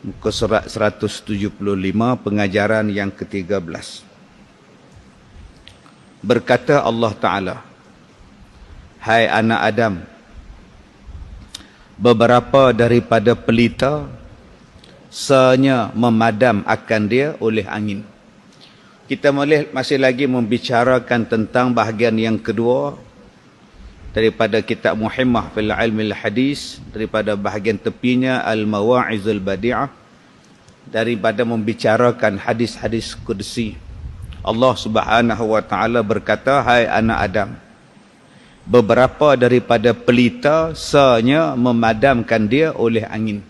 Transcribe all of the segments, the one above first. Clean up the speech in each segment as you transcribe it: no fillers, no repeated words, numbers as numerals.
muka surat 175, pengajaran yang ke-13. Berkata Allah Ta'ala, hai anak Adam, beberapa daripada pelita seanya memadam akan dia oleh angin. Kita masih lagi membicarakan tentang bahagian yang kedua daripada kitab Muhimmah fil Ilmi al-Hadis, daripada bahagian tepinya Al-Mawa'izul Badi'ah, daripada membicarakan hadis-hadis qudsi. Allah Subhanahu wa taala berkata, hai anak Adam, beberapa daripada pelita seanya memadamkan dia oleh angin.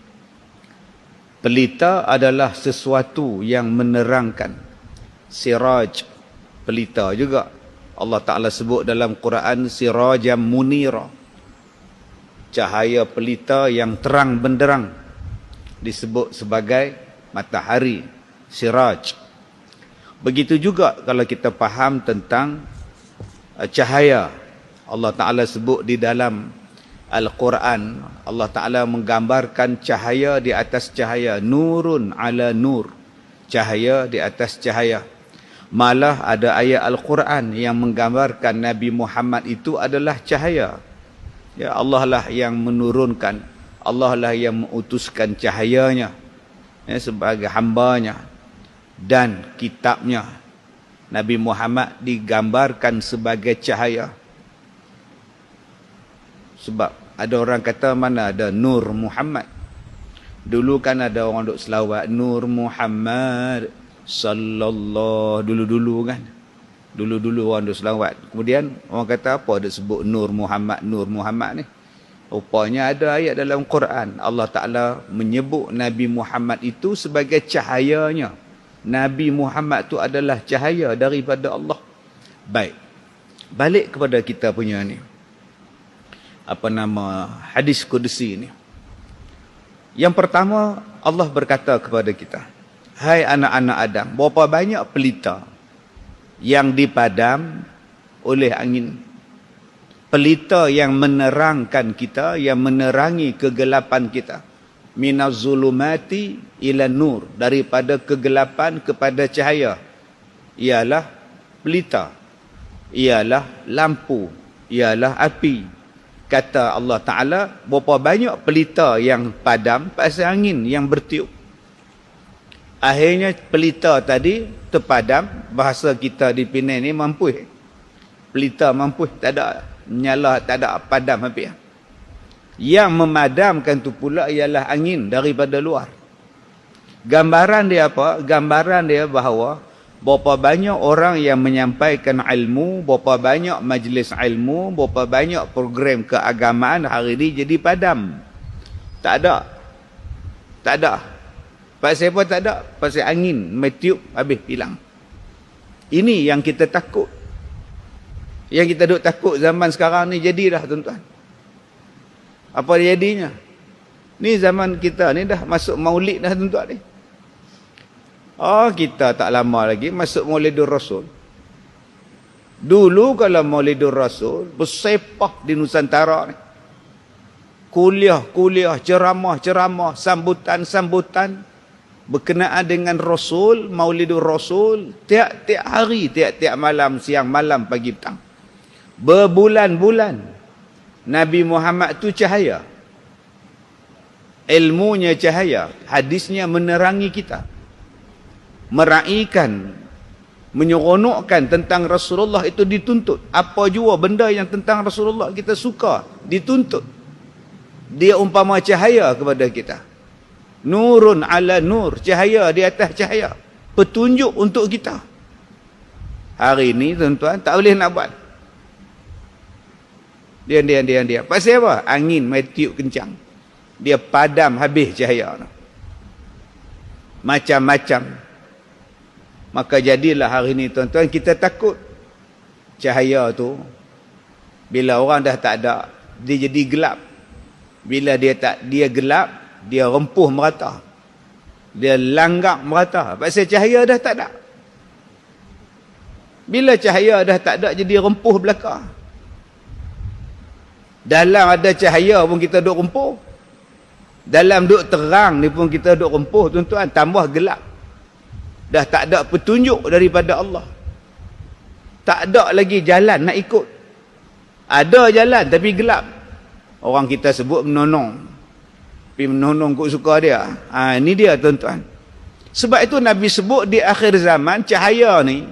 Pelita adalah sesuatu yang menerangkan. Siraj, pelita juga. Allah Ta'ala sebut dalam Quran sirajam munira, cahaya pelita yang terang benderang, disebut sebagai matahari, siraj. Begitu juga kalau kita faham tentang cahaya. Allah Ta'ala sebut di dalam Al-Quran, Allah Ta'ala menggambarkan cahaya di atas cahaya, nurun ala nur, cahaya di atas cahaya. Malah ada ayat Al-Quran yang menggambarkan Nabi Muhammad itu adalah cahaya. Ya, Allah lah yang menurunkan, Allah lah yang mengutuskan cahayanya, ya, sebagai hambanya. Dan kitabnya, Nabi Muhammad digambarkan sebagai cahaya. Sebab ada orang kata, mana ada Nur Muhammad. Dulu kan ada orang duk selawat Nur Muhammad sallallahu, dulu-dulu kan. Dulu-dulu orang duk selawat. Kemudian orang kata apa ada sebut Nur Muhammad, Nur Muhammad ni. Rupanya ada ayat dalam Quran, Allah Ta'ala menyebut Nabi Muhammad itu sebagai cahayanya. Nabi Muhammad tu adalah cahaya daripada Allah. Baik, balik kepada kita punya ni, apa nama, hadis qudsi ni. Yang pertama, Allah berkata kepada kita, hai anak-anak Adam, berapa banyak pelita yang dipadam oleh angin. Pelita yang menerangkan kita, yang menerangi kegelapan kita. Minaz zulumati ila nur, daripada kegelapan kepada cahaya. Ialah pelita, ialah lampu, ialah api. Kata Allah Ta'ala, berapa banyak pelita yang padam pasal angin yang bertiup. Akhirnya pelita tadi terpadam. Bahasa kita di Penang ni mampu. Pelita mampu, tak ada menyala, tak ada padam habis. Yang memadamkan tu pula ialah angin daripada luar. Gambaran dia apa? Gambaran dia bahawa berapa banyak orang yang menyampaikan ilmu, berapa banyak majlis ilmu, berapa banyak program keagamaan hari ini jadi padam. Tak ada. Tak ada. Pasal apa tak ada? Pasal angin metiup habis hilang. Ini yang kita takut. Yang kita duk takut zaman sekarang ni jadilah, tuan-tuan. Apa jadinya? Ni zaman kita ni dah masuk maulid dah, tuan-tuan ni. Oh, kita tak lama lagi masuk Maulidur Rasul. Dulu kalau Maulidur Rasul bersepah di Nusantara ni. Kuliah-kuliah, ceramah-ceramah, sambutan-sambutan berkenaan dengan Rasul, Maulidur Rasul, tiap-tiap hari, tiap-tiap malam, siang, malam, pagi, petang. Berbulan-bulan. Nabi Muhammad tu cahaya. Ilmunya cahaya, hadisnya menerangi kita. Meraihkan, menyeronokkan tentang Rasulullah itu dituntut. Apa jua benda yang tentang Rasulullah kita suka, dituntut. Dia umpama cahaya kepada kita. Nurun ala nur, cahaya di atas cahaya. Petunjuk untuk kita. Hari ini, tuan-tuan, tak boleh nak buat. Dia. Pasal apa? Angin mai tiup kencang. Dia padam habis cahaya. Macam-macam. Maka jadilah hari ini, tuan-tuan, kita takut cahaya tu bila orang dah tak ada, dia jadi gelap. Bila dia gelap, dia rempuh merata. Dia langgak merata. Pasal cahaya dah tak ada. Bila cahaya dah tak ada, jadi rempuh belaka. Dalam ada cahaya pun kita duk rempuh. Dalam duk terang ni pun kita duk rempuh tuan-tuan, tambah gelap. Dah tak ada petunjuk daripada Allah. Tak ada lagi jalan nak ikut. Ada jalan tapi gelap. Orang kita sebut menonong. Tapi menonong kok suka dia. Ini dia tuan-tuan. Sebab itu Nabi sebut di akhir zaman cahaya ni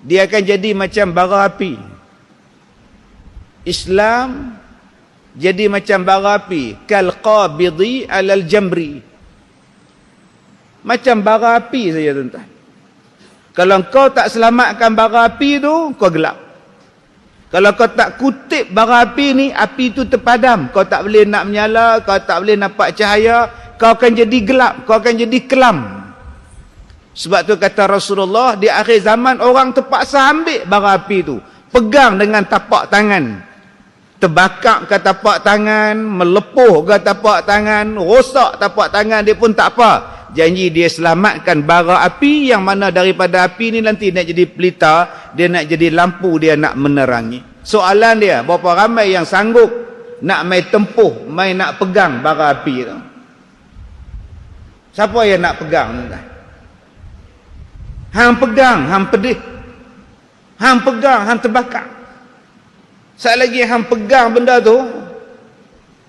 dia akan jadi macam bara api. Islam jadi macam bara api, kal qabidi alal jamri. Macam bara api saja tuan-tuan. Kalau kau tak selamatkan bara api tu, kau gelap. Kalau kau tak kutip bara api ni, api tu terpadam. Kau tak boleh nak menyala, kau tak boleh nampak cahaya, kau akan jadi gelap, kau akan jadi kelam. Sebab tu kata Rasulullah, di akhir zaman orang terpaksa ambil bara api tu, pegang dengan tapak tangan. Terbakar ke tapak tangan, melepuh ke tapak tangan, rosak tapak tangan dia pun tak apa. Janji dia selamatkan bara api yang mana daripada api ni nanti nak jadi pelita, dia nak jadi lampu, dia nak menerangi. Soalan dia, berapa ramai yang sanggup nak main tempuh, main nak pegang bara api tu? Siapa yang nak pegang? Hang pegang, hang pedih. Hang pegang, hang terbakar. Sekali lagi hang pegang benda tu,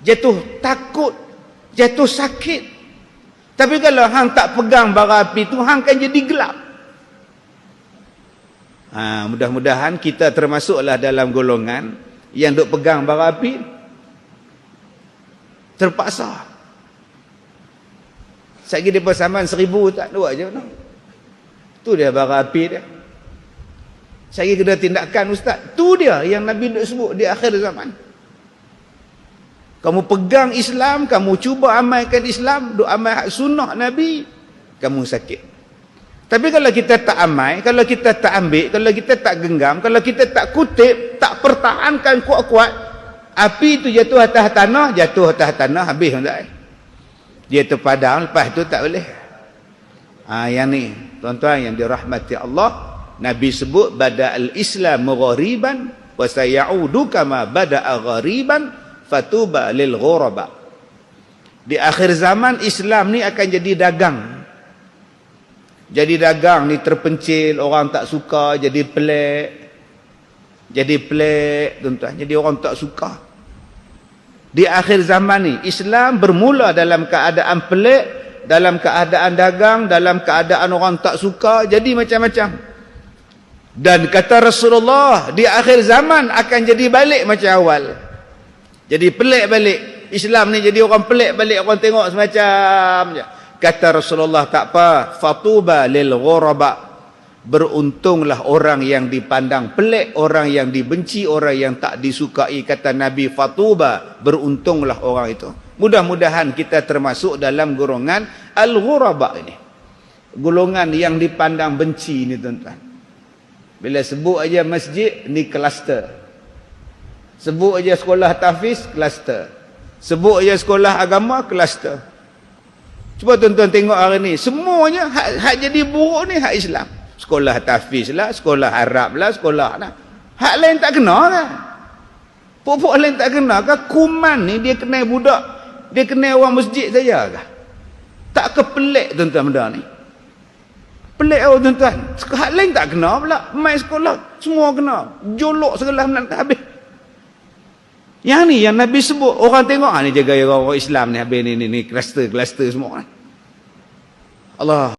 jatuh takut, jatuh sakit. Tapi kalau hang tak pegang bara api tu, hang akan jadi gelap. Mudah-mudahan kita termasuklah dalam golongan yang duk pegang bara api. Terpaksa. Sekali dia persamaan 1000 tak dua je. Tu dia bara api dia. Saya kena tindakan ustaz. Tu dia yang Nabi nak sebut di akhir zaman. Kamu pegang Islam, kamu cuba amalkan Islam, duk amal sunnah Nabi, kamu sakit. Tapi kalau kita tak amal, kalau kita tak ambil, kalau kita tak genggam, kalau kita tak kutip, tak pertahankan kuat-kuat, api tu jatuh atas tanah, habis tak? Dia terpadam, lepas tu tak boleh. Yang ni, tuan-tuan yang dirahmati Allah, Nabi sebut bada'al Islam ghariban wa sayaudu kama bada'a ghariban fatuba lil ghuraba. Di akhir zaman Islam ni akan jadi dagang. Jadi dagang ni terpencil, orang tak suka, jadi pelik. Jadi pelik, tuan-tuan, jadi orang tak suka. Di akhir zaman ni Islam bermula dalam keadaan pelik, dalam keadaan dagang, dalam keadaan orang tak suka, jadi macam-macam. Dan kata Rasulullah, di akhir zaman akan jadi balik macam awal. Jadi pelik balik. Islam ni jadi orang pelik balik, orang tengok semacam je. Kata Rasulullah, tak apa, fatuba lil ghuraba. Beruntunglah orang yang dipandang pelik, orang yang dibenci, orang yang tak disukai. Kata Nabi, fatuba, beruntunglah orang itu. Mudah-mudahan kita termasuk dalam golongan al-ghuraba ini. Golongan yang dipandang benci ni tuan-tuan. Bila sebut aja masjid, ni kluster. Sebut aja sekolah tahfiz, kluster. Sebut aja sekolah agama, kluster. Cuba tuan-tuan tengok hari ni, semuanya hak jadi buruk ni hak Islam. Sekolah tahfiz lah, sekolah Arab lah, sekolah lah. Hak lain tak kena kan? Pokok lain tak kena kan? Kuman ni dia kena budak, dia kena orang masjid saja kan? Tak kepelik tuan-tuan benda ni. Pelik tuan-tuan. Hak lain tak kena pula. Main sekolah semua kena. Jolok segala nak habis. Yang ni yang Nabi sebut, orang tengok ni jaga orang Islam ni habis ni kluster semua. Allah